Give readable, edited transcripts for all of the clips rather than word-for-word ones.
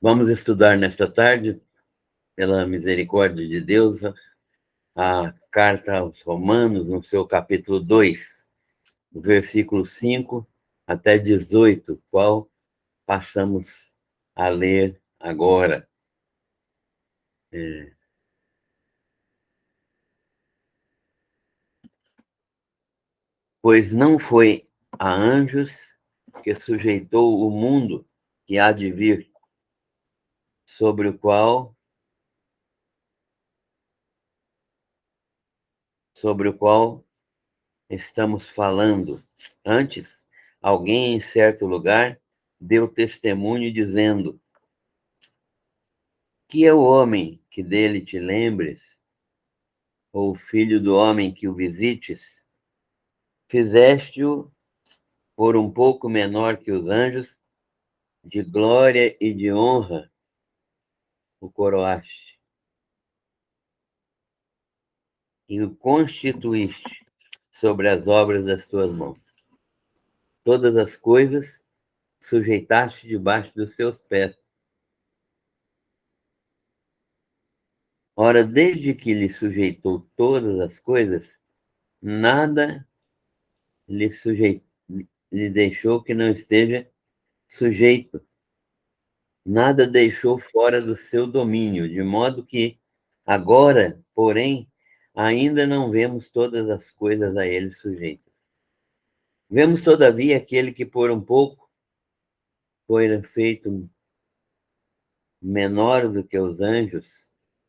Vamos estudar nesta tarde, pela misericórdia de Deus, a carta aos Romanos, no seu capítulo 2, do versículo 5 até 18, qual passamos a ler agora. Pois não foi a anjos que sujeitou o mundo que há de vir, sobre o qual estamos falando. Antes, alguém em certo lugar deu testemunho dizendo: que é o homem que dele te lembres, ou o filho do homem que o visites? Fizeste-o por um pouco menor que os anjos, de glória e de honra o coroaste, e o constituíste sobre as obras das tuas mãos. Todas as coisas sujeitaste debaixo dos seus pés. Ora, desde que lhe sujeitou todas as coisas, nada lhe deixou que não esteja sujeito, nada deixou fora do seu domínio, de modo que agora, porém, ainda não vemos todas as coisas a ele sujeitas. Vemos, todavia, aquele que por um pouco foi feito menor do que os anjos,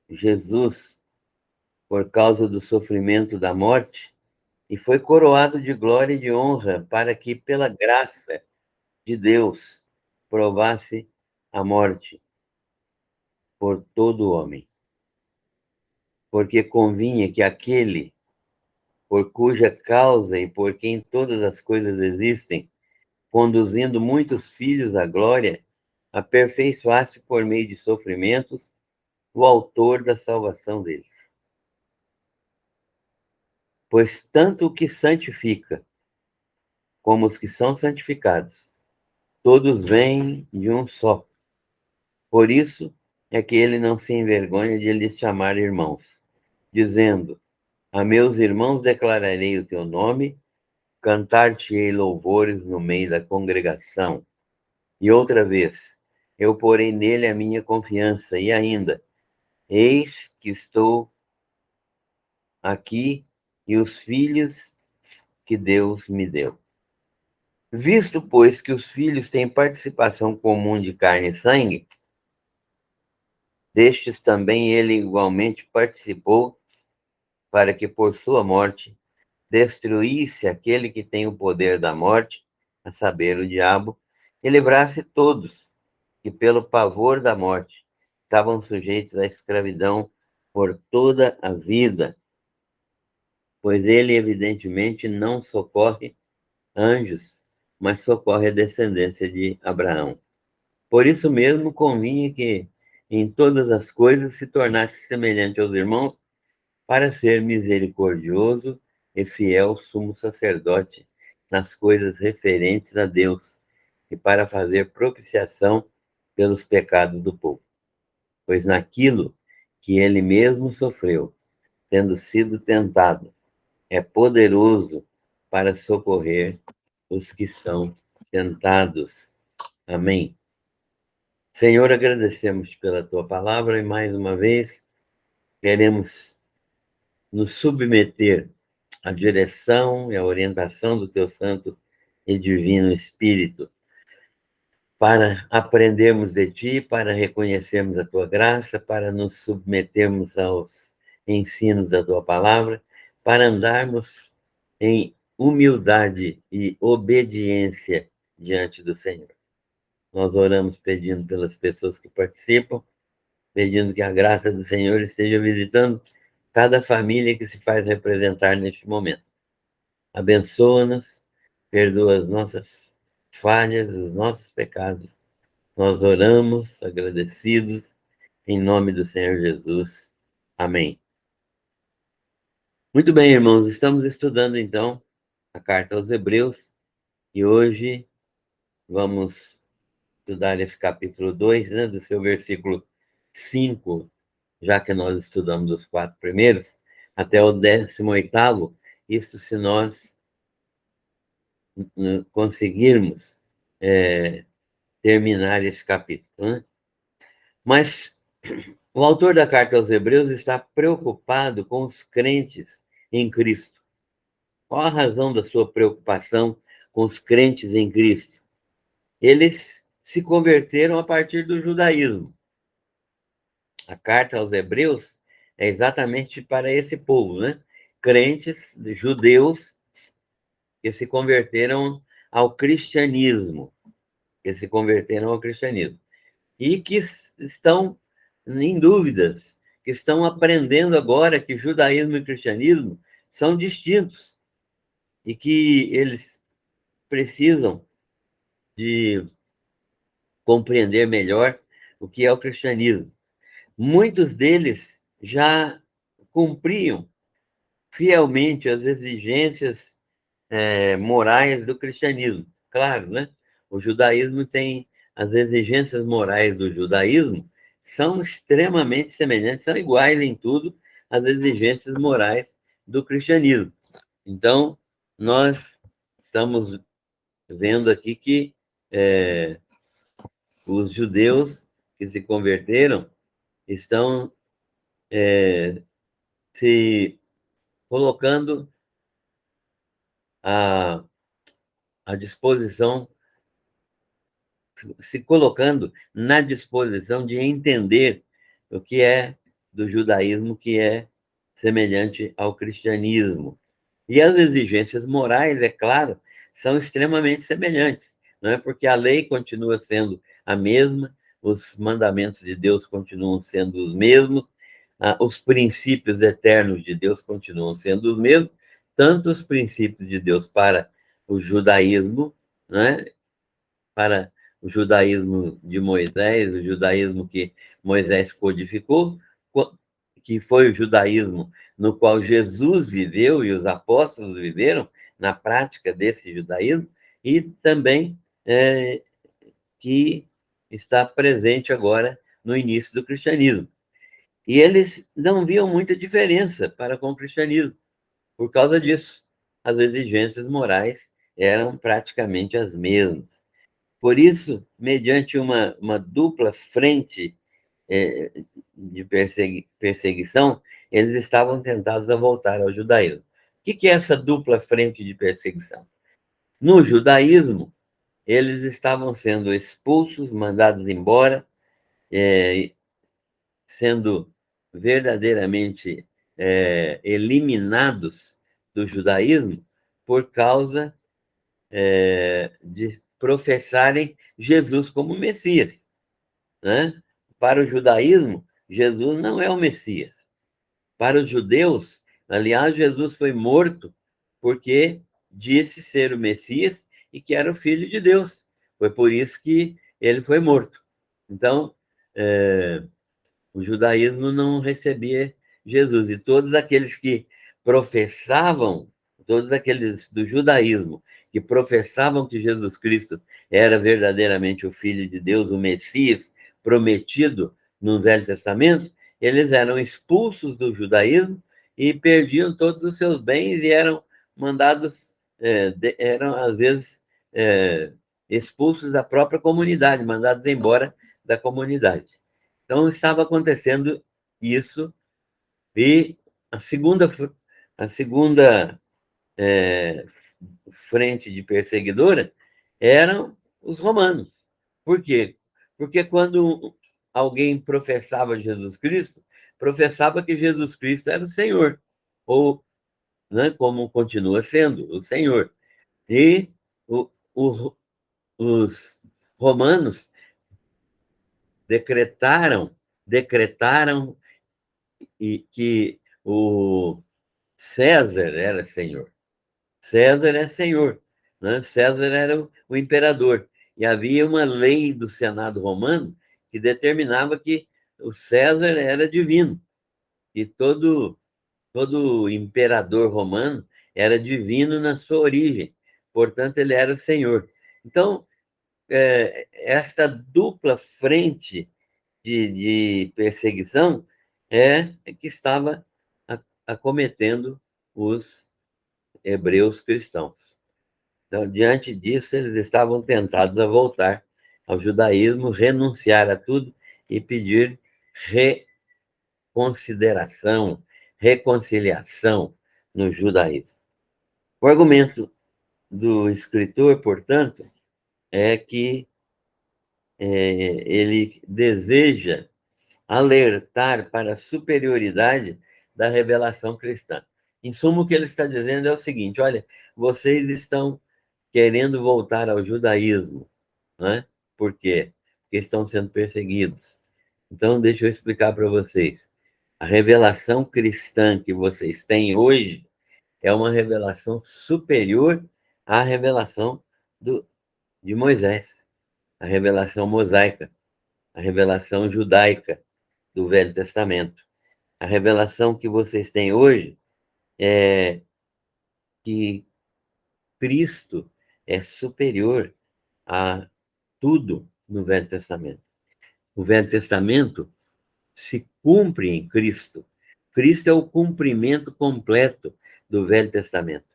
Jesus, por causa do sofrimento da morte, e foi coroado de glória e de honra, para que, pela graça de Deus, provasse a morte por todo homem. Porque convinha que aquele, por cuja causa e por quem todas as coisas existem, conduzindo muitos filhos à glória, aperfeiçoasse por meio de sofrimentos o autor da salvação deles. Pois tanto o que santifica, como os que são santificados, todos vêm de um só. Por isso é que ele não se envergonha de lhes chamar irmãos, dizendo: a meus irmãos declararei o teu nome, cantar-te-ei louvores no meio da congregação. E outra vez, eu porei nele a minha confiança, e ainda, eis que estou aqui e os filhos que Deus me deu. Visto, pois, que os filhos têm participação comum de carne e sangue, destes também ele igualmente participou, para que por sua morte destruísse aquele que tem o poder da morte, a saber, o diabo, e livrasse todos que, pelo pavor da morte, estavam sujeitos à escravidão por toda a vida, pois ele, evidentemente, não socorre anjos, mas socorre a descendência de Abraão. Por isso mesmo, convinha que, em todas as coisas, se tornasse semelhante aos irmãos, para ser misericordioso e fiel sumo sacerdote nas coisas referentes a Deus, e para fazer propiciação pelos pecados do povo. Pois naquilo que ele mesmo sofreu, tendo sido tentado, é poderoso para socorrer os que são tentados. Amém. Senhor, agradecemos pela tua palavra e mais uma vez queremos nos submeter à direção e à orientação do teu Santo e Divino Espírito, para aprendermos de ti, para reconhecermos a tua graça, para nos submetermos aos ensinos da tua palavra, para andarmos em humildade e obediência diante do Senhor. Nós oramos pedindo pelas pessoas que participam, pedindo que a graça do Senhor esteja visitando cada família que se faz representar neste momento. Abençoa-nos, perdoa as nossas falhas, os nossos pecados. Nós oramos agradecidos em nome do Senhor Jesus. Amém. Muito bem, irmãos, estamos estudando então a carta aos Hebreus e hoje vamos estudar esse capítulo 2, né, do seu versículo 5, já que nós estudamos os 4 primeiros, até o 18º, isso se nós conseguirmos terminar esse capítulo, né? Mas o autor da carta aos Hebreus está preocupado com os crentes em Cristo. Qual a razão da sua preocupação com os crentes em Cristo? Eles se converteram a partir do judaísmo. A carta aos Hebreus é exatamente para esse povo, né? Crentes, judeus, que se converteram ao cristianismo, e que estão em dúvidas, que estão aprendendo agora que judaísmo e cristianismo são distintos e que eles precisam de compreender melhor o que é o cristianismo. Muitos deles já cumpriam fielmente as exigências morais do cristianismo. Claro, né? O judaísmo tem as exigências morais do judaísmo, são extremamente semelhantes, são iguais em tudo às exigências morais do cristianismo. Então, nós estamos vendo aqui que os judeus que se converteram estão se colocando à disposição, se colocando na disposição de entender o que é do judaísmo, que é semelhante ao cristianismo. E as exigências morais, é claro, são extremamente semelhantes, não é? Porque a lei continua sendo a mesma, os mandamentos de Deus continuam sendo os mesmos, os princípios eternos de Deus continuam sendo os mesmos, tanto os princípios de Deus para o judaísmo, né? Para o judaísmo de Moisés, o judaísmo que Moisés codificou, que foi o judaísmo no qual Jesus viveu e os apóstolos viveram na prática desse judaísmo, e também que está presente agora no início do cristianismo. E eles não viam muita diferença para com o cristianismo, por causa disso. As exigências morais eram praticamente as mesmas. Por isso, mediante uma dupla frente de perseguição, eles estavam tentados a voltar ao judaísmo. O que é essa dupla frente de perseguição? No judaísmo, eles estavam sendo expulsos, mandados embora, sendo verdadeiramente eliminados do judaísmo por causa de professarem Jesus como Messias, né? Para o judaísmo, Jesus não é o Messias. Para os judeus, aliás, Jesus foi morto porque disse ser o Messias e que era o Filho de Deus. Foi por isso que ele foi morto. Então, o judaísmo não recebia Jesus. E todos aqueles que professavam, todos aqueles do judaísmo, que professavam que Jesus Cristo era verdadeiramente o Filho de Deus, o Messias prometido no Velho Testamento, eles eram expulsos do judaísmo e perdiam todos os seus bens e eram mandados, eram às vezes expulsos da própria comunidade, mandados embora da comunidade. Então, estava acontecendo isso, e a segunda frente de perseguidora eram os romanos. Por quê? Porque quando alguém professava Jesus Cristo, professava que Jesus Cristo era o Senhor, ou, né, como continua sendo, o Senhor. E os romanos decretaram que o César era senhor. César é senhor, né? César era o imperador. E havia uma lei do Senado romano que determinava que o César era divino. E todo imperador romano era divino na sua origem. Portanto, ele era o senhor. Então, esta dupla frente de perseguição é que estava acometendo os hebreus cristãos. Então, diante disso, eles estavam tentados a voltar ao judaísmo, renunciar a tudo e pedir reconsideração, reconciliação no judaísmo. O argumento do escritor, portanto, é que ele deseja alertar para a superioridade da revelação cristã. Em suma, o que ele está dizendo é o seguinte: olha, vocês estão querendo voltar ao judaísmo, né? Por quê? Porque estão sendo perseguidos. Então, deixa eu explicar para vocês. A revelação cristã que vocês têm hoje é uma revelação superior à revelação de Moisés, a revelação mosaica, a revelação judaica do Velho Testamento. A revelação que vocês têm hoje é que Cristo é superior a tudo no Velho Testamento. O Velho Testamento se cumpre em Cristo. Cristo é o cumprimento completo do Velho Testamento.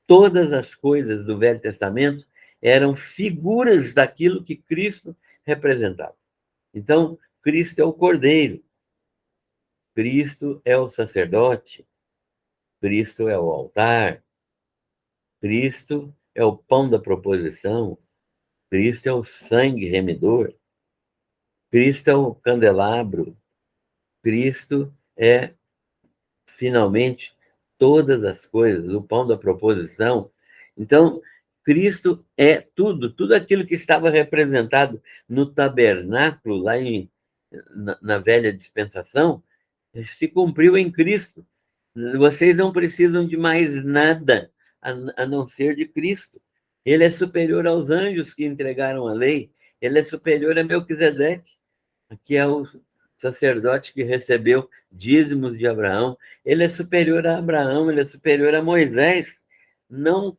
Todas as coisas do Velho Testamento eram figuras daquilo que Cristo representava. Então, Cristo é o Cordeiro, Cristo é o sacerdote, Cristo é o altar, Cristo é o pão da proposição, Cristo é o sangue remidor, Cristo é o candelabro, Cristo é, finalmente, todas as coisas, o pão da proposição. Então, Cristo é tudo, tudo aquilo que estava representado no tabernáculo, lá na velha dispensação, se cumpriu em Cristo. Vocês não precisam de mais nada a não ser de Cristo. Ele é superior aos anjos que entregaram a lei, ele é superior a Melquisedeque, que é o sacerdote que recebeu dízimos de Abraão, ele é superior a Abraão, ele é superior a Moisés. Não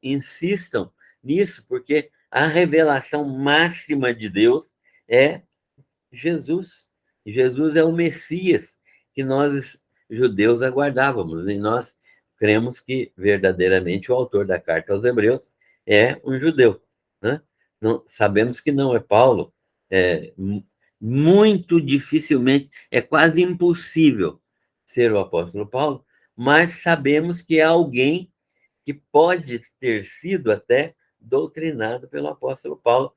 insistam nisso, porque a revelação máxima de Deus é Jesus. Jesus é o Messias que nós, judeus, aguardávamos, e nós cremos que verdadeiramente o autor da carta aos Hebreus é um judeu, né? Não, sabemos que não é Paulo, muito dificilmente, é quase impossível ser o apóstolo Paulo, mas sabemos que é alguém que pode ter sido até doutrinado pelo apóstolo Paulo,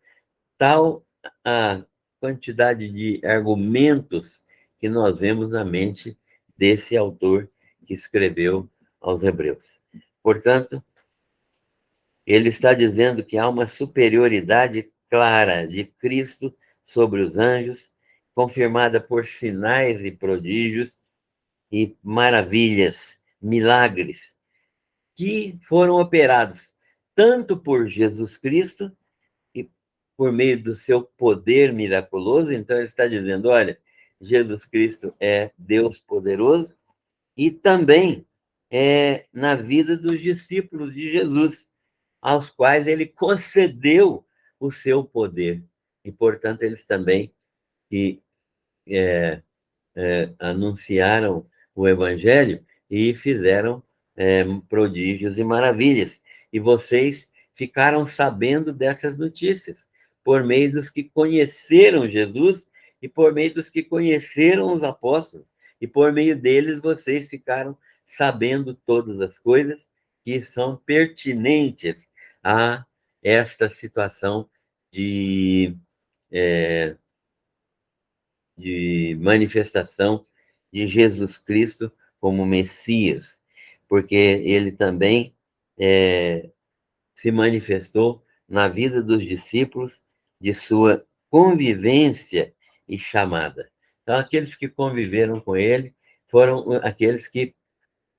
tal a quantidade de argumentos que nós vemos na mente desse autor que escreveu aos Hebreus. Portanto, ele está dizendo que há uma superioridade clara de Cristo sobre os anjos, confirmada por sinais e prodígios e maravilhas, milagres, que foram operados tanto por Jesus Cristo e por meio do seu poder miraculoso. Então, ele está dizendo: olha, Jesus Cristo é Deus poderoso, e também na vida dos discípulos de Jesus, aos quais ele concedeu o seu poder. E, portanto, eles também que anunciaram o Evangelho e fizeram prodígios e maravilhas. E vocês ficaram sabendo dessas notícias por meio dos que conheceram Jesus e por meio dos que conheceram os apóstolos. E por meio deles vocês ficaram sabendo todas as coisas que são pertinentes a esta situação de manifestação de Jesus Cristo como Messias, porque ele também se manifestou na vida dos discípulos de sua convivência e chamada. Então, aqueles que conviveram com ele foram aqueles que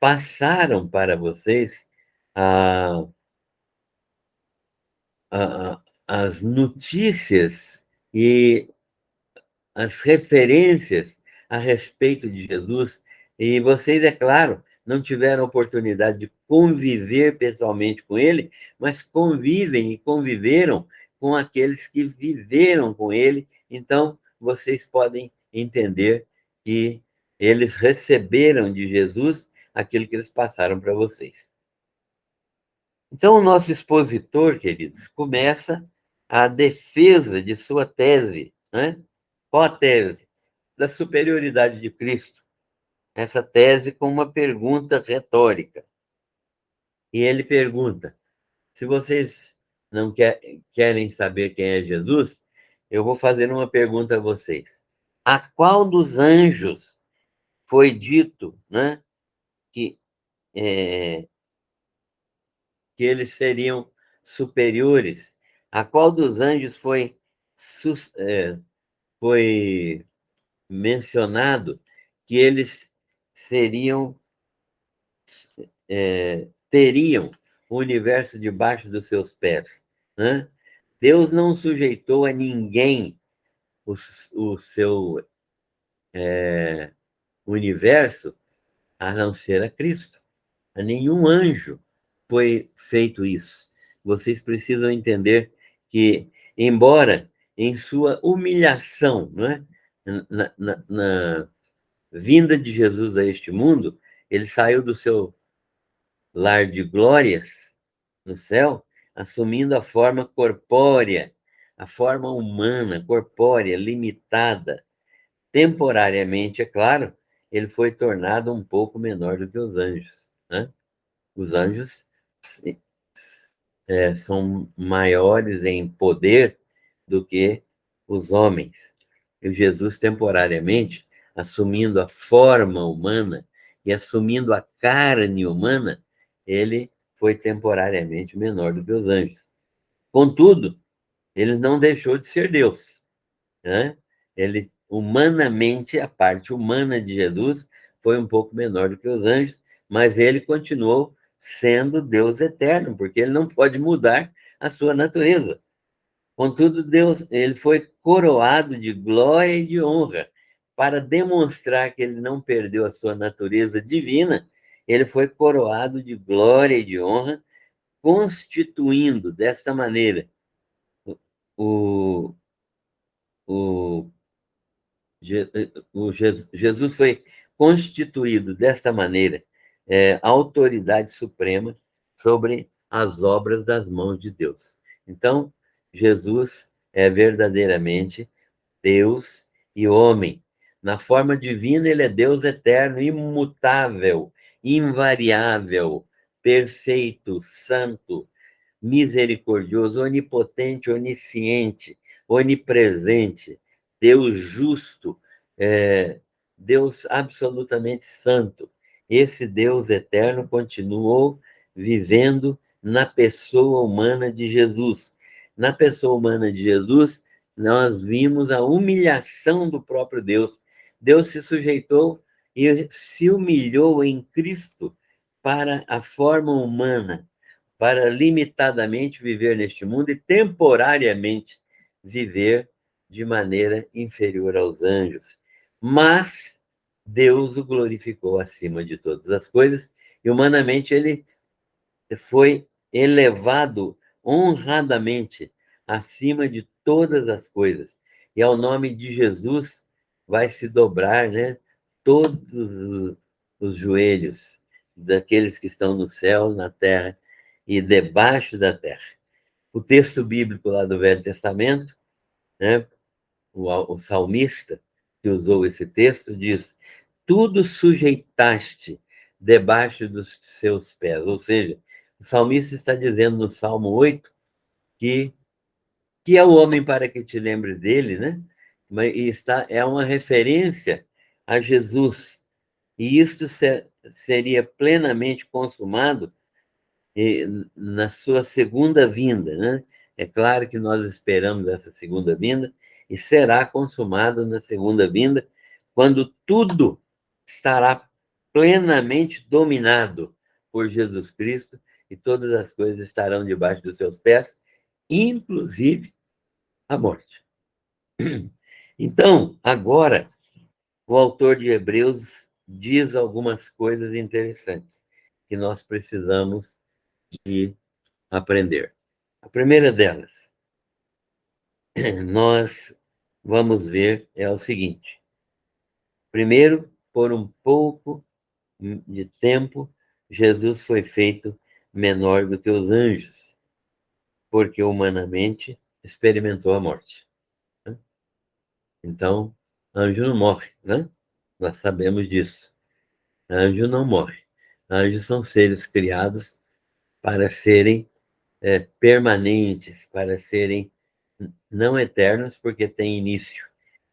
passaram para vocês as notícias e as referências a respeito de Jesus, e vocês, é claro, não tiveram oportunidade de conviver pessoalmente com ele, mas convivem e conviveram com aqueles que viveram com ele. Então, vocês podem entender que eles receberam de Jesus aquilo que eles passaram para vocês. Então, o nosso expositor, queridos, começa a defesa de sua tese, né? Qual a tese? Da superioridade de Cristo. Essa tese com uma pergunta retórica. E ele pergunta: se vocês não querem saber quem é Jesus, eu vou fazer uma pergunta a vocês. A qual dos anjos foi dito, né, que, que eles seriam superiores? A qual dos anjos foi mencionado que eles teriam o universo debaixo dos seus pés, né? Deus não sujeitou a ninguém o seu universo a não ser a Cristo. A nenhum anjo foi feito isso. Vocês precisam entender que, embora em sua humilhação, né, na vinda de Jesus a este mundo, ele saiu do seu lar de glórias no céu, assumindo a forma corpórea, a forma humana, corpórea, limitada. Temporariamente, é claro, ele foi tornado um pouco menor do que os anjos, né? Os anjos são maiores em poder do que os homens. E Jesus, temporariamente, assumindo a forma humana e assumindo a carne humana, ele foi temporariamente menor do que os anjos. Contudo, ele não deixou de ser Deus, né? Ele, humanamente, a parte humana de Jesus foi um pouco menor do que os anjos, mas ele continuou sendo Deus eterno, porque ele não pode mudar a sua natureza. Contudo, ele foi coroado de glória e de honra. Para demonstrar que ele não perdeu a sua natureza divina, ele foi coroado de glória e de honra, constituindo desta maneira o, o, Jesus foi constituído desta maneira, a autoridade suprema sobre as obras das mãos de Deus. Então, Jesus é verdadeiramente Deus e homem. Na forma divina, ele é Deus eterno, imutável, invariável, perfeito, santo, misericordioso, onipotente, onisciente, onipresente, Deus justo, Deus absolutamente santo. Esse Deus eterno continuou vivendo na pessoa humana de Jesus. Na pessoa humana de Jesus, nós vimos a humilhação do próprio Deus. Deus se sujeitou e se humilhou em Cristo para a forma humana, para limitadamente viver neste mundo e temporariamente viver de maneira inferior aos anjos. Mas Deus o glorificou acima de todas as coisas e humanamente ele foi elevado honradamente acima de todas as coisas. E ao nome de Jesus vai se dobrar, né, todos os joelhos daqueles que estão no céu, na terra e debaixo da terra. O texto bíblico lá do Velho Testamento, né, o salmista que usou esse texto diz: tudo sujeitaste debaixo dos seus pés. Ou seja, o salmista está dizendo no Salmo 8 que é o homem para que te lembres dele, né? É uma referência a Jesus. E isto seria plenamente consumado na sua segunda vinda, né? É claro que nós esperamos essa segunda vinda e será consumado na segunda vinda, quando tudo estará plenamente dominado por Jesus Cristo e todas as coisas estarão debaixo dos seus pés, inclusive a morte. Então, agora, o autor de Hebreus diz algumas coisas interessantes que nós precisamos de aprender. A primeira delas, nós vamos ver é o seguinte. Primeiro, por um pouco de tempo, Jesus foi feito menor do que os anjos, porque humanamente experimentou a morte. Né? Então, anjo não morre, né? Nós sabemos disso. Anjo não morre. Anjos são seres criados para serem permanentes, para serem não eternos, porque têm início,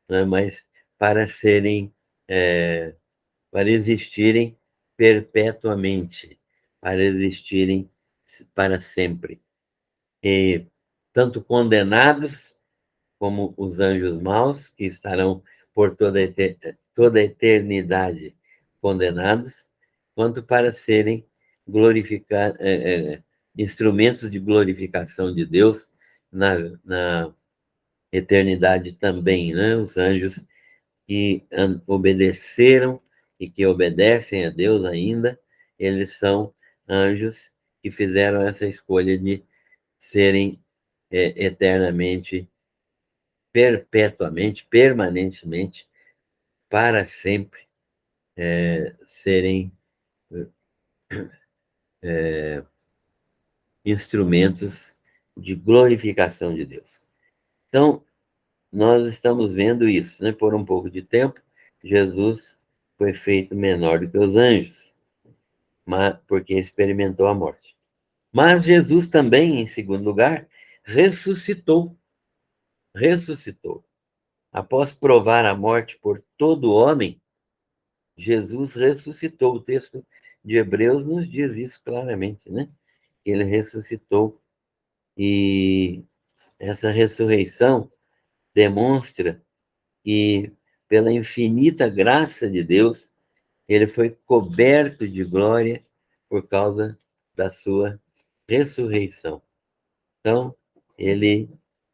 né? Mas para serem, para existirem perpetuamente, para existirem para sempre. E tanto condenados como os anjos maus, que estarão por toda a eternidade condenados, quanto para serem instrumentos de glorificação de Deus na eternidade também, né? Os anjos que obedeceram e que obedecem a Deus ainda, eles são anjos que fizeram essa escolha de serem eternamente, perpetuamente, permanentemente, para sempre, serem instrumentos de glorificação de Deus. Então, nós estamos vendo isso, né? Por um pouco de tempo, Jesus foi feito menor do que os anjos, porque experimentou a morte. Mas Jesus também, em segundo lugar, ressuscitou. Ressuscitou. Após provar a morte por todo homem, Jesus ressuscitou. O texto de Hebreus nos diz isso claramente, né? Ele ressuscitou e essa ressurreição demonstra que, pela infinita graça de Deus, ele foi coberto de glória por causa da sua ressurreição. Então, ele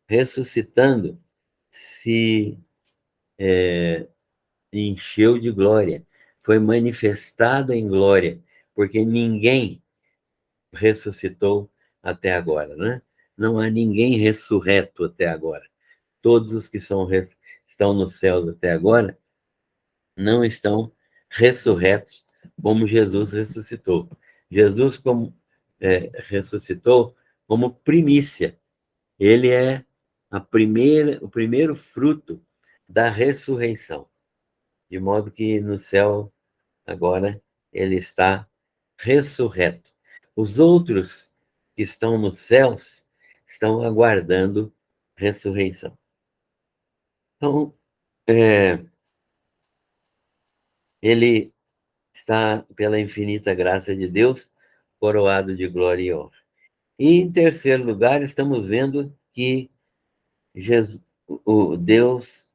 ressuscitando se encheu de glória, foi manifestado em glória, porque ninguém ressuscitou até agora, né? Não há ninguém ressurreto até agora. Todos os que estão nos céus até agora não estão ressurretos como Jesus ressuscitou. Jesus ressuscitou como primícia. Ele é o primeiro fruto da ressurreição. De modo que no céu, agora, ele está ressurreto. Os outros que estão nos céus estão aguardando ressurreição. Então, ele está, pela infinita graça de Deus, coroado de glória e honra. E, em terceiro lugar, estamos vendo que Jesus, o Deus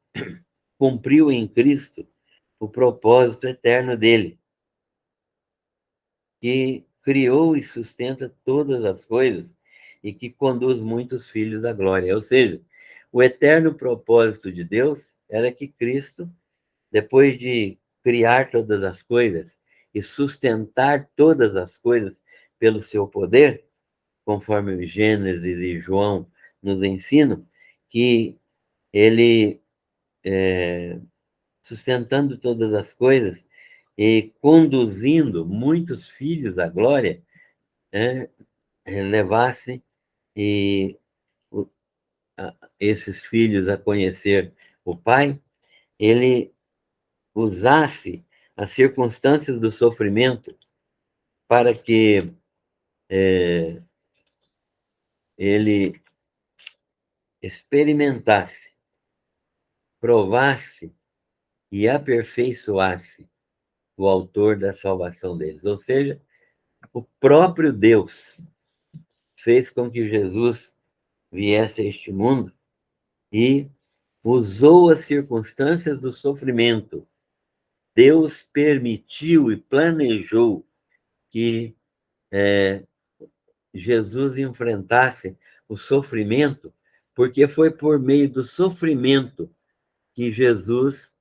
cumpriu em Cristo o propósito eterno dele, que criou e sustenta todas as coisas e que conduz muitos filhos à glória. Ou seja, o eterno propósito de Deus era que Cristo, depois de criar todas as coisas e sustentar todas as coisas pelo seu poder, conforme Gênesis e João nos ensinam, que ele, sustentando todas as coisas e conduzindo muitos filhos à glória, levasse e esses filhos a conhecer o Pai, ele usasse as circunstâncias do sofrimento para que ele experimentasse, provasse e aperfeiçoasse o autor da salvação deles. Ou seja, o próprio Deus fez com que Jesus viesse a este mundo e usou as circunstâncias do sofrimento. Deus permitiu e planejou que Jesus enfrentasse o sofrimento, porque foi por meio do sofrimento que Jesus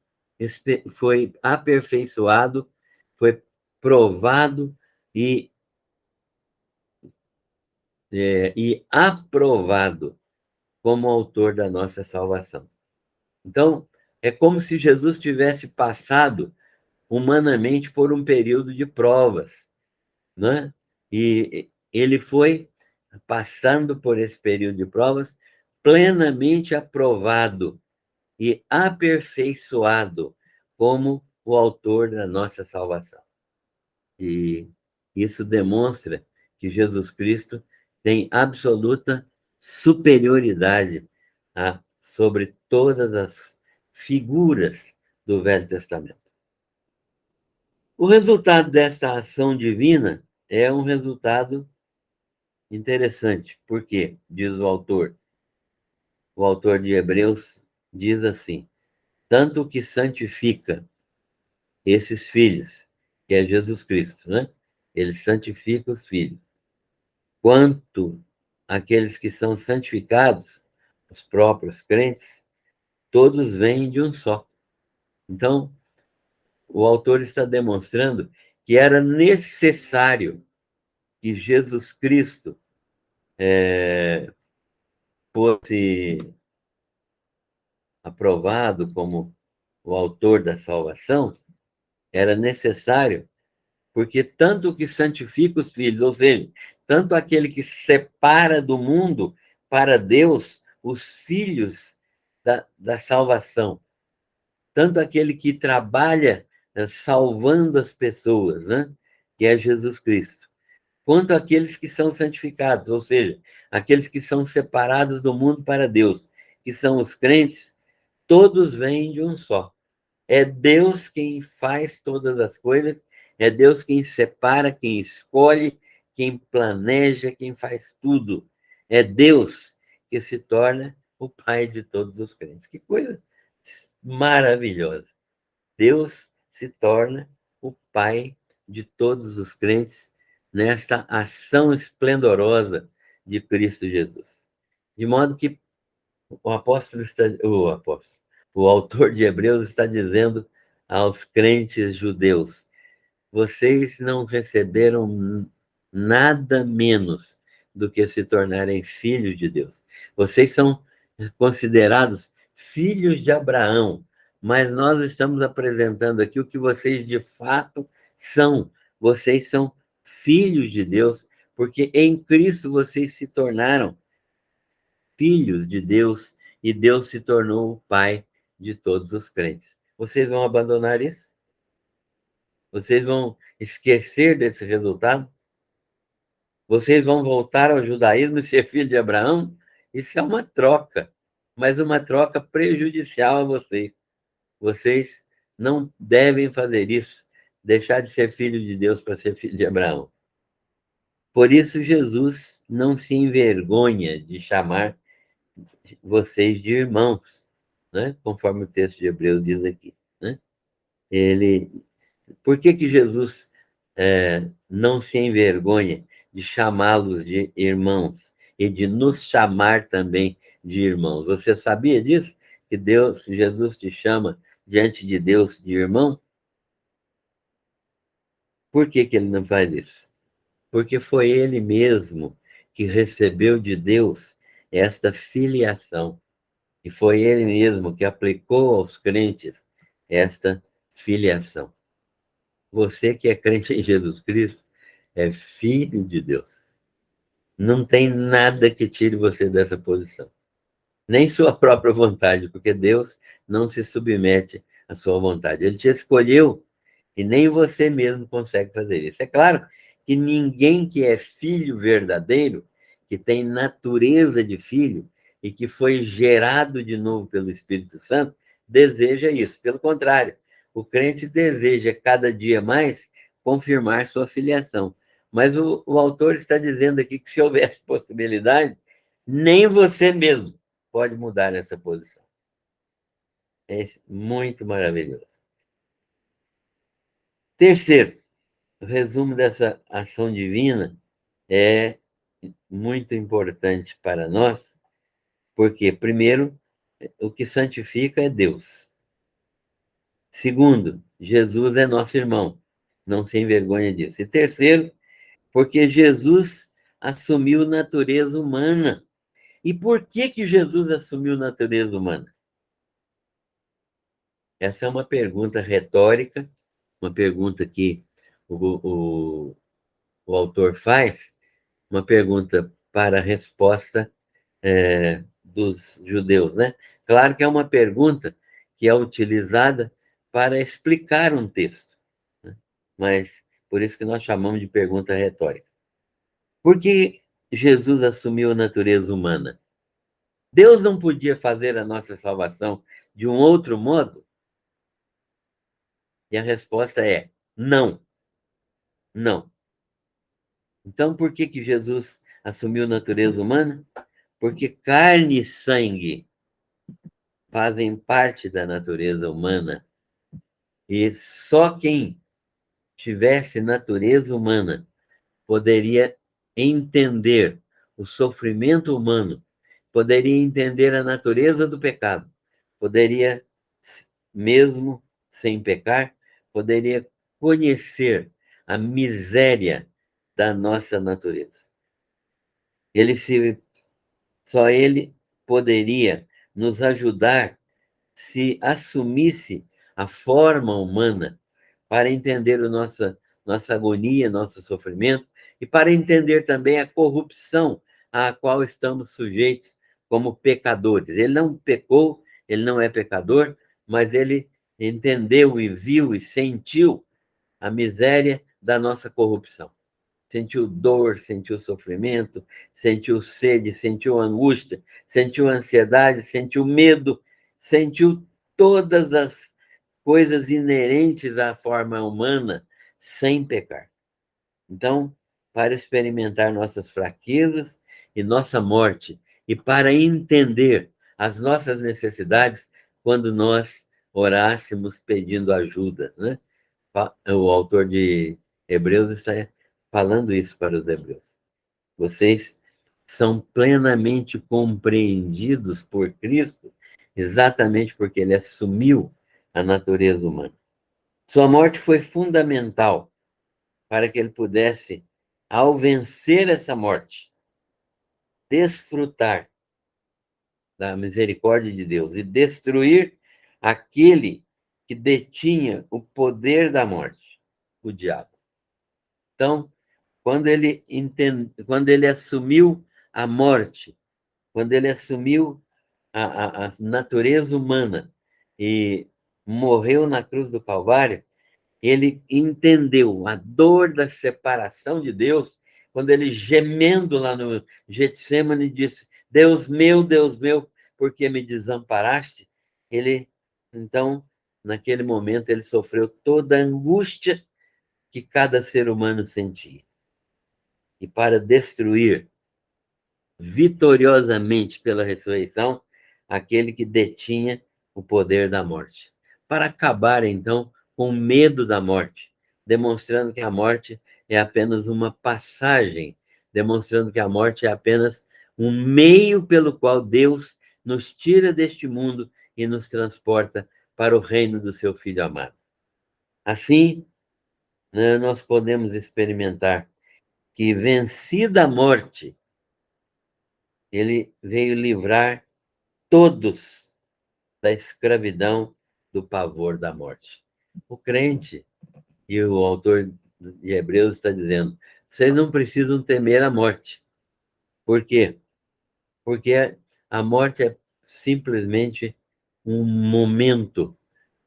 foi aperfeiçoado, foi provado e aprovado como autor da nossa salvação. Então, é como se Jesus tivesse passado humanamente por um período de provas, né? E ele foi passando por esse período de provas plenamente aprovado e aperfeiçoado como o autor da nossa salvação. E isso demonstra que Jesus Cristo tem absoluta superioridade, sobre todas as figuras do Velho Testamento. O resultado desta ação divina é um resultado interessante. Por quê? Diz o autor. O autor de Hebreus diz assim: tanto que santifica esses filhos, que é Jesus Cristo, né? Ele santifica os filhos. Quanto aqueles que são santificados, os próprios crentes, todos vêm de um só. Então, o autor está demonstrando que era necessário que Jesus Cristo fosse aprovado como o autor da salvação, era necessário, porque tanto o que santifica os filhos, ou seja, tanto aquele que separa do mundo para Deus os filhos da salvação, tanto aquele que trabalha salvando as pessoas, né, que é Jesus Cristo, quanto aqueles que são santificados, ou seja, aqueles que são separados do mundo para Deus, que são os crentes, todos vêm de um só. É Deus quem faz todas as coisas, é Deus quem separa, quem escolhe, quem planeja, quem faz tudo. É Deus que se torna o Pai de todos os crentes. Que coisa maravilhosa! Deus se torna o Pai de todos os crentes nesta ação esplendorosa de Cristo Jesus. De modo que o autor de Hebreus está dizendo aos crentes judeus: vocês não receberam nada menos do que se tornarem filhos de Deus. Vocês são considerados filhos de Abraão, mas nós estamos apresentando aqui o que vocês de fato são. Vocês são filhos de Deus, porque em Cristo vocês se tornaram filhos de Deus e Deus se tornou o Pai de todos os crentes. Vocês vão abandonar isso? Vocês vão esquecer desse resultado? Vocês vão voltar ao judaísmo e ser filho de Abraão? Isso é uma troca, mas uma troca prejudicial a vocês. Vocês não devem fazer isso, deixar de ser filho de Deus para ser filho de Abraão. Por isso, Jesus não se envergonha de chamar vocês de irmãos, né? Conforme o texto de Hebreus diz aqui, né? Por que Jesus não se envergonha de chamá-los de irmãos e de nos chamar também de irmãos? Você sabia disso? Que Jesus te chama diante de Deus de irmão? Por que ele não faz isso? Porque foi ele mesmo que recebeu de Deus esta filiação. E foi ele mesmo que aplicou aos crentes esta filiação. Você que é crente em Jesus Cristo é filho de Deus. Não tem nada que tire você dessa posição. Nem sua própria vontade, porque Deus não se submete à sua vontade. Ele te escolheu e nem você mesmo consegue fazer isso. É claro que ninguém que é filho verdadeiro, que tem natureza de filho e que foi gerado de novo pelo Espírito Santo, deseja isso. Pelo contrário, o crente deseja cada dia mais confirmar sua filiação. Mas o autor está dizendo aqui que se houvesse possibilidade, nem você mesmo pode mudar essa posição. É muito maravilhoso. Terceiro, o resumo dessa ação divina é muito importante para nós, porque, primeiro, o que santifica é Deus. Segundo, Jesus é nosso irmão, não se envergonha disso. E terceiro, porque Jesus assumiu natureza humana. E por que Jesus assumiu natureza humana? Essa é uma pergunta retórica, uma pergunta que o autor faz, uma pergunta para a resposta dos judeus, né? Claro que é uma pergunta que é utilizada para explicar um texto, né? Mas por isso que nós chamamos de pergunta retórica. Por que Jesus assumiu a natureza humana? Deus não podia fazer a nossa salvação de um outro modo? E a resposta é não, não. Então, por que Jesus assumiu natureza humana? Porque carne e sangue fazem parte da natureza humana. E só quem tivesse natureza humana poderia entender o sofrimento humano, poderia entender a natureza do pecado, poderia, mesmo sem pecar, poderia conhecer a miséria da nossa natureza. Só ele poderia nos ajudar se assumisse a forma humana para entender nossa agonia, nosso sofrimento e para entender também a corrupção à qual estamos sujeitos como pecadores. Ele não pecou, ele não é pecador, mas ele entendeu e viu e sentiu a miséria da nossa corrupção. Sentiu dor, sentiu sofrimento, sentiu sede, sentiu angústia, sentiu ansiedade, sentiu medo, sentiu todas as coisas inerentes à forma humana sem pecar. Então, para experimentar nossas fraquezas e nossa morte, e para entender as nossas necessidades quando nós orássemos pedindo ajuda, né? O autor de Hebreus está falando isso para os hebreus. Vocês são plenamente compreendidos por Cristo, exatamente porque ele assumiu a natureza humana. Sua morte foi fundamental para que ele pudesse, ao vencer essa morte, desfrutar da misericórdia de Deus e destruir aquele que detinha o poder da morte, o diabo. Então, quando ele assumiu a morte, quando ele assumiu a natureza humana e morreu na cruz do Calvário, ele entendeu a dor da separação de Deus, quando ele, gemendo lá no Getsemane, disse: Deus meu, por que me desamparaste? Então, naquele momento, ele sofreu toda a angústia que cada ser humano sentia. E para destruir vitoriosamente pela ressurreição aquele que detinha o poder da morte. Para acabar, então, com o medo da morte, demonstrando que a morte é apenas uma passagem, demonstrando que a morte é apenas um meio pelo qual Deus nos tira deste mundo e nos transporta para o reino do seu Filho amado. Assim, né, nós podemos experimentar que, vencida a morte, ele veio livrar todos da escravidão, do pavor da morte. O crente, e o autor de Hebreus está dizendo, vocês não precisam temer a morte. Por quê? Porque a morte é simplesmente um momento.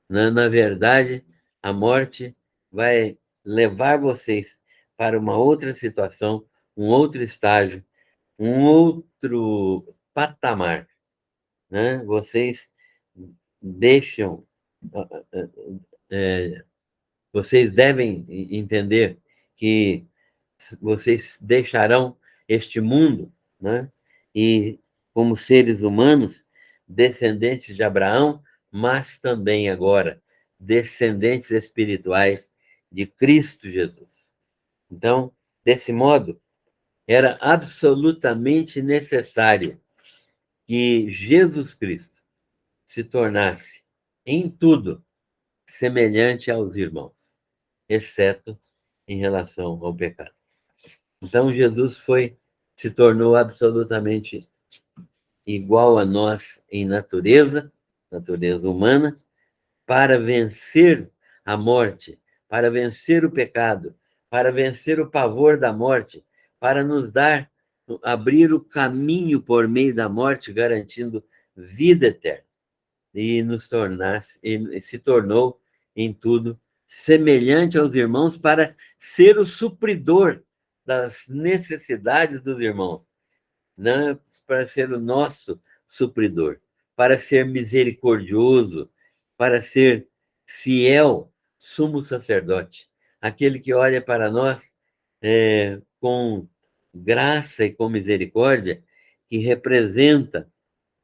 Na verdade, a morte vai levar vocês para uma outra situação, um outro estágio, um outro patamar, né? Vocês deixam, vocês devem entender que vocês deixarão este mundo, né? E como seres humanos, descendentes de Abraão, mas também agora descendentes espirituais de Cristo Jesus. Então, desse modo, era absolutamente necessário que Jesus Cristo se tornasse em tudo semelhante aos irmãos, exceto em relação ao pecado. Então Jesus se tornou absolutamente igual a nós em natureza humana, para vencer a morte, para vencer o pecado, para vencer o pavor da morte, para nos abrir o caminho por meio da morte, garantindo vida eterna. E se tornou em tudo semelhante aos irmãos para ser o supridor das necessidades dos irmãos, não para ser o nosso supridor, para ser misericordioso, para ser fiel sumo sacerdote, aquele que olha para nós com graça e com misericórdia, que representa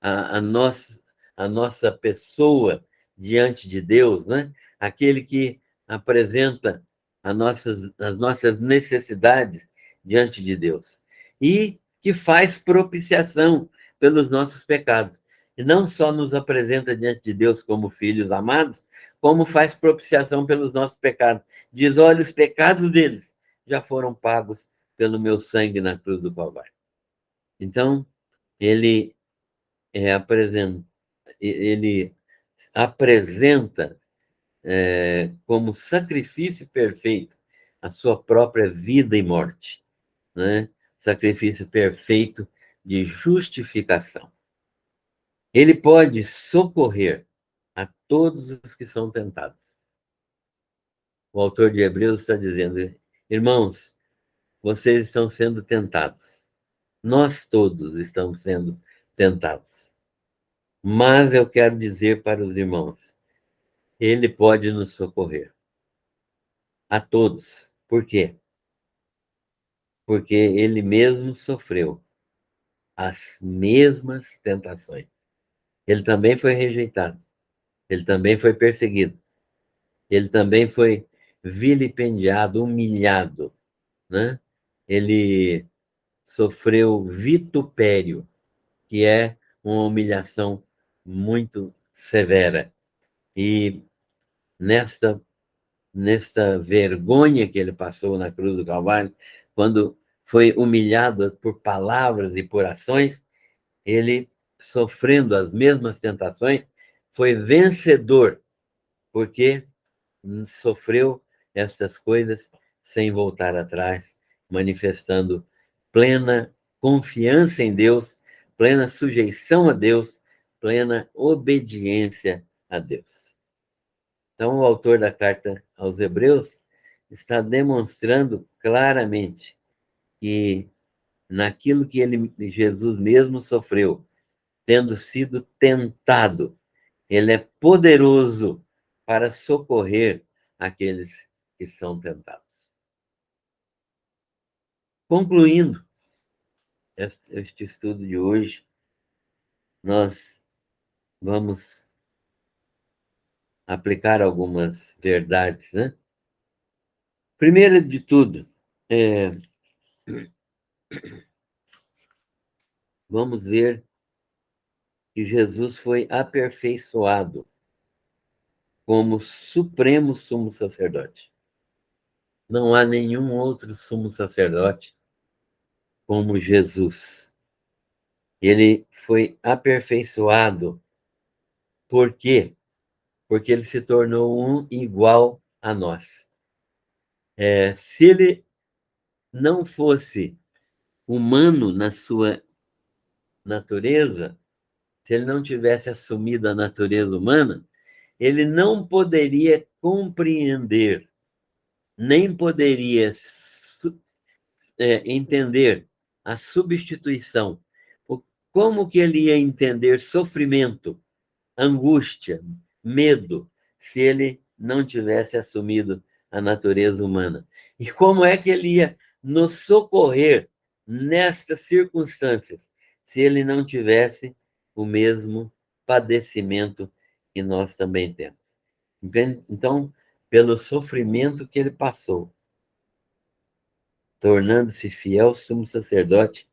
a, a, nossa, a nossa pessoa diante de Deus, né? Aquele que apresenta as nossas necessidades diante de Deus. E que faz propiciação pelos nossos pecados. E não só nos apresenta diante de Deus como filhos amados, como faz propiciação pelos nossos pecados. Diz: olha, os pecados deles já foram pagos pelo meu sangue na cruz do Calvário. Então, ele ele apresenta como sacrifício perfeito a sua própria vida e morte, né? Sacrifício perfeito de justificação. Ele pode socorrer a todos os que são tentados. O autor de Hebreus está dizendo: irmãos, vocês estão sendo tentados. Nós todos estamos sendo tentados. Mas eu quero dizer para os irmãos, ele pode nos socorrer. A todos. Por quê? Porque ele mesmo sofreu as mesmas tentações. Ele também foi rejeitado. Ele também foi perseguido. Ele também foi vilipendiado, humilhado, né? Ele sofreu vitupério, que é uma humilhação muito severa. E nesta vergonha que ele passou na cruz do Calvário, quando foi humilhado por palavras e por ações, ele, sofrendo as mesmas tentações, foi vencedor, porque sofreu estas coisas sem voltar atrás, manifestando plena confiança em Deus, plena sujeição a Deus, plena obediência a Deus. Então, o autor da carta aos Hebreus está demonstrando claramente que naquilo que Jesus mesmo sofreu, tendo sido tentado, ele é poderoso para socorrer aqueles que são tentados. Concluindo este estudo de hoje, nós vamos aplicar algumas verdades, né? Primeiro de tudo, vamos ver que Jesus foi aperfeiçoado como supremo sumo sacerdote. Não há nenhum outro sumo sacerdote como Jesus. Ele foi aperfeiçoado. Por quê? Porque ele se tornou um igual a nós. Se ele não fosse humano na sua natureza, se ele não tivesse assumido a natureza humana, ele não poderia compreender, nem poderia entender a substituição. Como que ele ia entender sofrimento, angústia, medo, se ele não tivesse assumido a natureza humana? E como é que ele ia nos socorrer nestas circunstâncias, se ele não tivesse o mesmo padecimento que nós também temos? Então, pelo sofrimento que ele passou, tornando-se fiel sumo sacerdote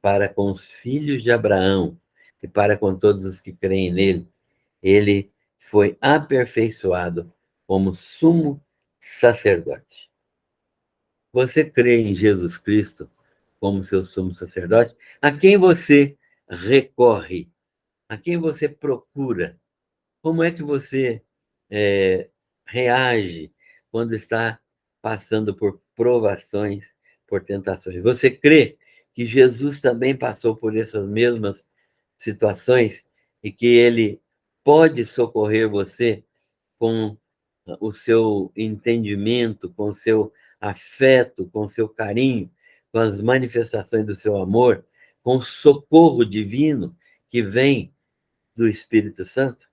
para com os filhos de Abraão e para com todos os que creem nele, ele foi aperfeiçoado como sumo sacerdote. Você crê em Jesus Cristo como seu sumo sacerdote? A quem você recorre? A quem você procura? Como é que você reage quando está passando por provações, por tentações? Você crê que Jesus também passou por essas mesmas situações e que ele pode socorrer você com o seu entendimento, com o seu afeto, com o seu carinho, com as manifestações do seu amor, com o socorro divino que vem do Espírito Santo?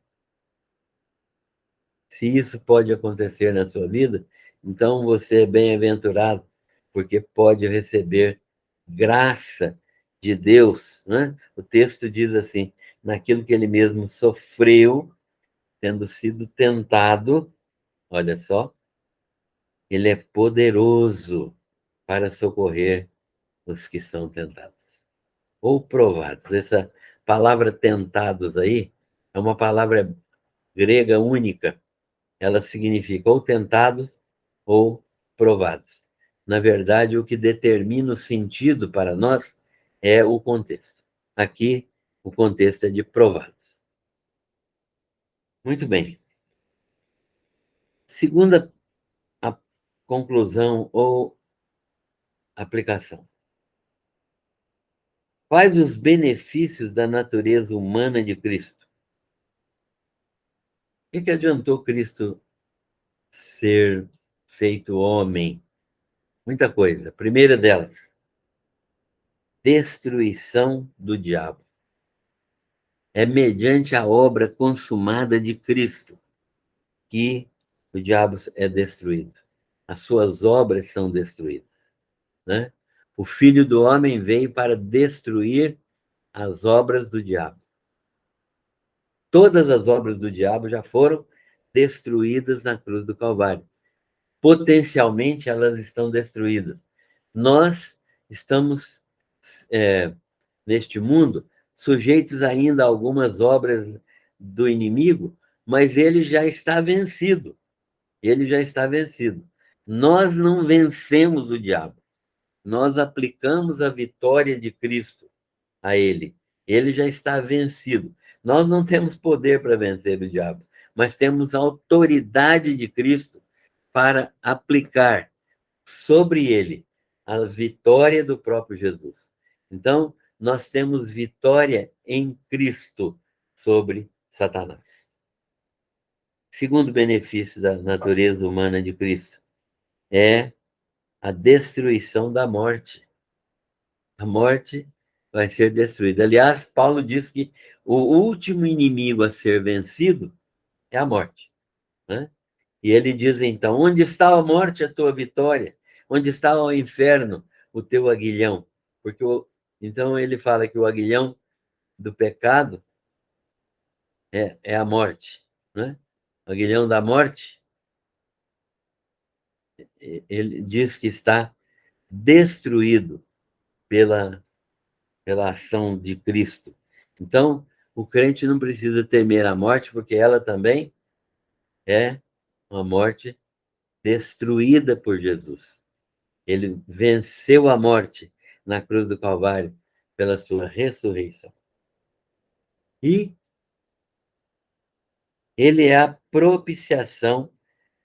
Se isso pode acontecer na sua vida, então você é bem-aventurado, porque pode receber graça de Deus, né? O texto diz assim: naquilo que ele mesmo sofreu, tendo sido tentado, olha só, ele é poderoso para socorrer os que são tentados ou provados. Essa palavra tentados aí é uma palavra grega única. Ela significa ou tentados ou provados. Na verdade, o que determina o sentido para nós é o contexto. Aqui, o contexto é de provados. Muito bem. Segunda a conclusão ou aplicação. Quais os benefícios da natureza humana de Cristo? O que adiantou Cristo ser feito homem? Muita coisa. A primeira delas, destruição do diabo. É mediante a obra consumada de Cristo que o diabo é destruído. As suas obras são destruídas, né? O Filho do Homem veio para destruir as obras do diabo. Todas as obras do diabo já foram destruídas na cruz do Calvário. Potencialmente, elas estão destruídas. Nós estamos, neste mundo, sujeitos ainda a algumas obras do inimigo, mas ele já está vencido. Ele já está vencido. Nós não vencemos o diabo. Nós aplicamos a vitória de Cristo a ele. Ele já está vencido. Nós não temos poder para vencer o diabo, mas temos a autoridade de Cristo para aplicar sobre ele a vitória do próprio Jesus. Então, nós temos vitória em Cristo sobre Satanás. Segundo benefício da natureza humana de Cristo é a destruição da morte. A morte vai ser destruída. Aliás, Paulo diz que o último inimigo a ser vencido é a morte, né? E ele diz então: onde está a morte, a tua vitória? Onde está o inferno, o teu aguilhão? Porque então ele fala que o aguilhão do pecado é a morte, né? O aguilhão da morte, ele diz que está destruído pela ação de Cristo. Então, o crente não precisa temer a morte, porque ela também é uma morte destruída por Jesus. Ele venceu a morte na cruz do Calvário pela sua ressurreição. E ele é a propiciação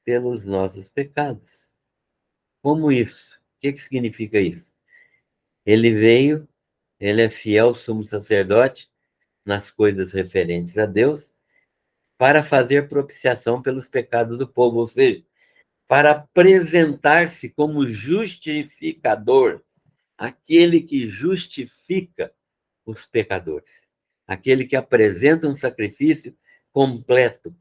pelos nossos pecados. Como isso? O que significa isso? Ele veio, ele é fiel sumo sacerdote nas coisas referentes a Deus, para fazer propiciação pelos pecados do povo, ou seja, para apresentar-se como justificador, aquele que justifica os pecadores, aquele que apresenta um sacrifício completo,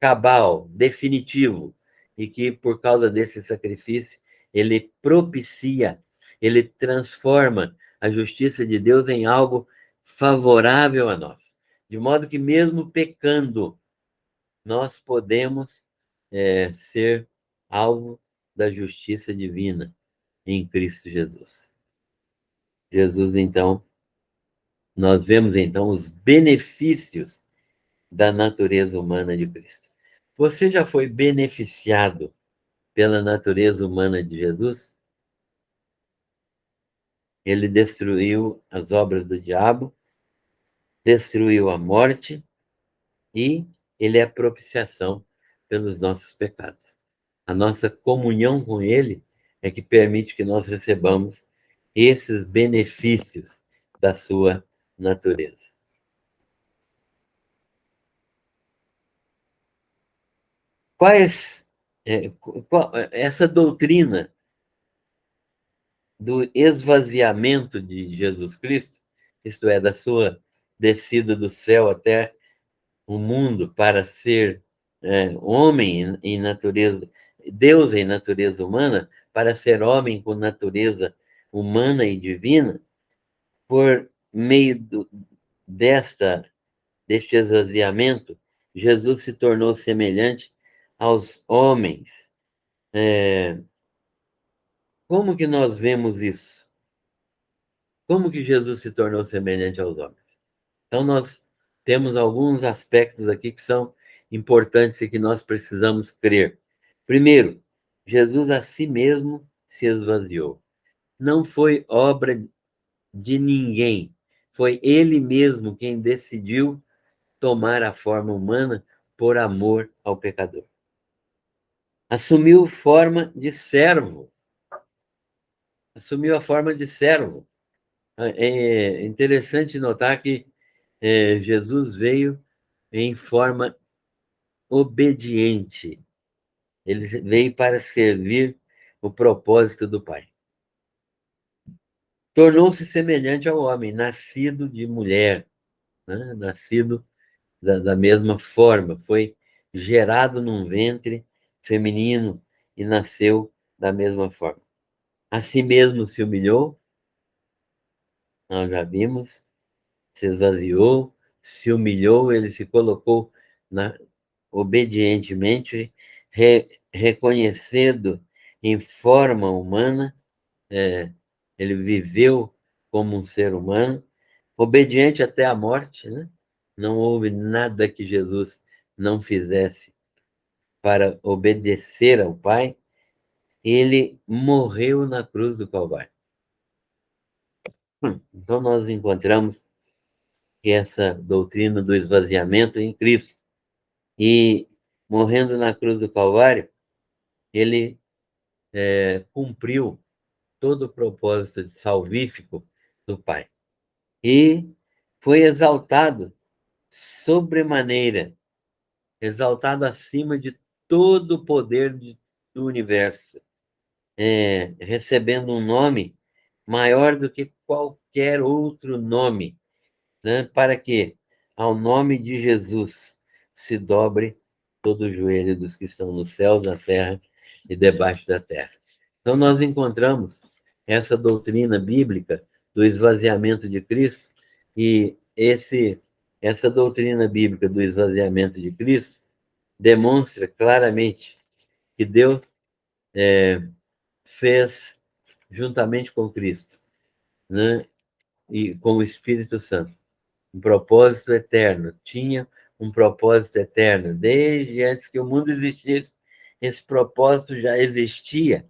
cabal, definitivo, e que por causa desse sacrifício ele propicia, ele transforma a justiça de Deus em algo favorável a nós, de modo que mesmo pecando, nós podemos ser alvo da justiça divina em Cristo Jesus. Jesus, então, nós vemos então os benefícios da natureza humana de Cristo. Você já foi beneficiado pela natureza humana de Jesus? Ele destruiu as obras do diabo destruiu a morte e ele é a propiciação pelos nossos pecados. A nossa comunhão com ele é que permite que nós recebamos esses benefícios da sua natureza. Essa doutrina do esvaziamento de Jesus Cristo, isto é, da sua descida do céu até o mundo para ser homem em natureza, Deus em natureza humana, para ser homem com natureza humana e divina, por meio deste esvaziamento, Jesus se tornou semelhante aos homens. Como que nós vemos isso? Como que Jesus se tornou semelhante aos homens? Então, nós temos alguns aspectos aqui que são importantes e que nós precisamos crer. Primeiro, Jesus a si mesmo se esvaziou. Não foi obra de ninguém. Foi ele mesmo quem decidiu tomar a forma humana por amor ao pecador. Assumiu forma de servo. Assumiu a forma de servo. É interessante notar que Jesus veio em forma obediente. Ele veio para servir o propósito do Pai. Tornou-se semelhante ao homem, nascido de mulher, né? Nascido da mesma forma, foi gerado num ventre feminino e nasceu da mesma forma. A si mesmo se humilhou, nós já vimos, se esvaziou, se humilhou, ele se colocou obedientemente, reconhecendo em forma humana, ele viveu como um ser humano, obediente até a morte, né? Não houve nada que Jesus não fizesse para obedecer ao Pai. Ele morreu na cruz do Calvário. Então, nós encontramos essa doutrina do esvaziamento em Cristo. E, morrendo na cruz do Calvário, ele cumpriu todo o propósito salvífico do Pai. E foi exaltado sobremaneira, exaltado acima de todo o poder do universo, recebendo um nome maior do que qualquer outro nome, né? Para que ao nome de Jesus se dobre todo o joelho dos que estão nos céus, na terra e debaixo da terra. Então, nós encontramos essa doutrina bíblica do esvaziamento de Cristo, e essa doutrina bíblica do esvaziamento de Cristo demonstra claramente que Deus fez juntamente com Cristo, né? E com o Espírito Santo, um propósito eterno. Tinha um propósito eterno. Desde antes que o mundo existisse, esse propósito já existia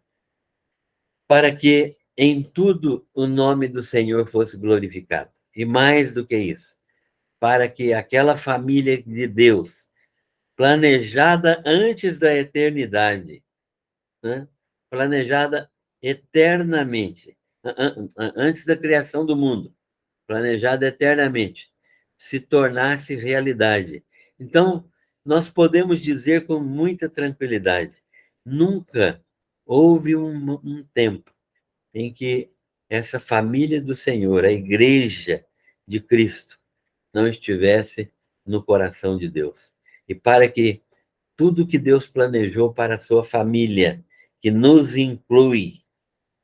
para que em tudo o nome do Senhor fosse glorificado. E mais do que isso, para que aquela família de Deus, planejada antes da eternidade, né? Planejada eternamente, antes da criação do mundo, planejada eternamente, se tornasse realidade. Então, nós podemos dizer com muita tranquilidade: nunca houve um tempo em que essa família do Senhor, a igreja de Cristo, não estivesse no coração de Deus. E para que tudo que Deus planejou para a sua família, que nos inclui,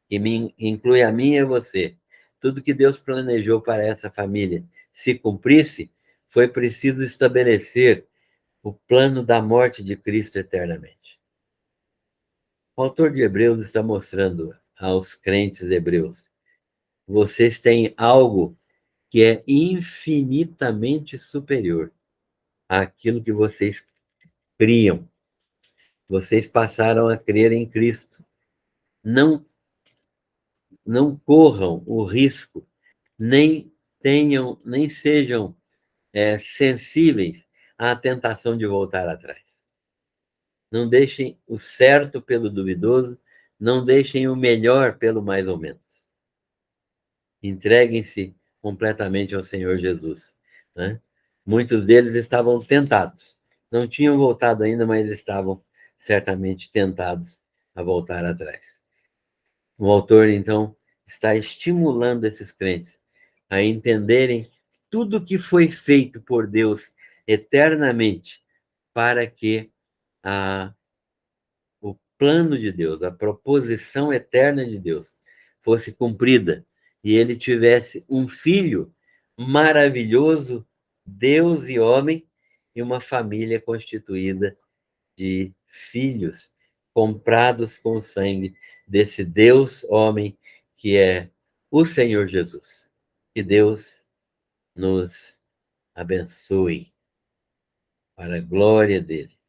que inclui a mim e a você, tudo que Deus planejou para essa família se cumprisse, foi preciso estabelecer o plano da morte de Cristo eternamente. O autor de Hebreus está mostrando aos crentes hebreus: vocês têm algo que é infinitamente superior àquilo que vocês criam. Vocês passaram a crer em Cristo. Não, não corram o risco, nem sejam sensíveis à tentação de voltar atrás. Não deixem o certo pelo duvidoso, não deixem o melhor pelo mais ou menos. Entreguem-se completamente ao Senhor Jesus, né? Muitos deles estavam tentados. Não tinham voltado ainda, mas estavam certamente tentados a voltar atrás. O autor, então, está estimulando esses crentes a entenderem tudo que foi feito por Deus eternamente para que o plano de Deus, a proposição eterna de Deus fosse cumprida e ele tivesse um filho maravilhoso, Deus e homem, e uma família constituída de filhos comprados com o sangue desse Deus homem que é o Senhor Jesus. Que Deus nos abençoe para a glória dele.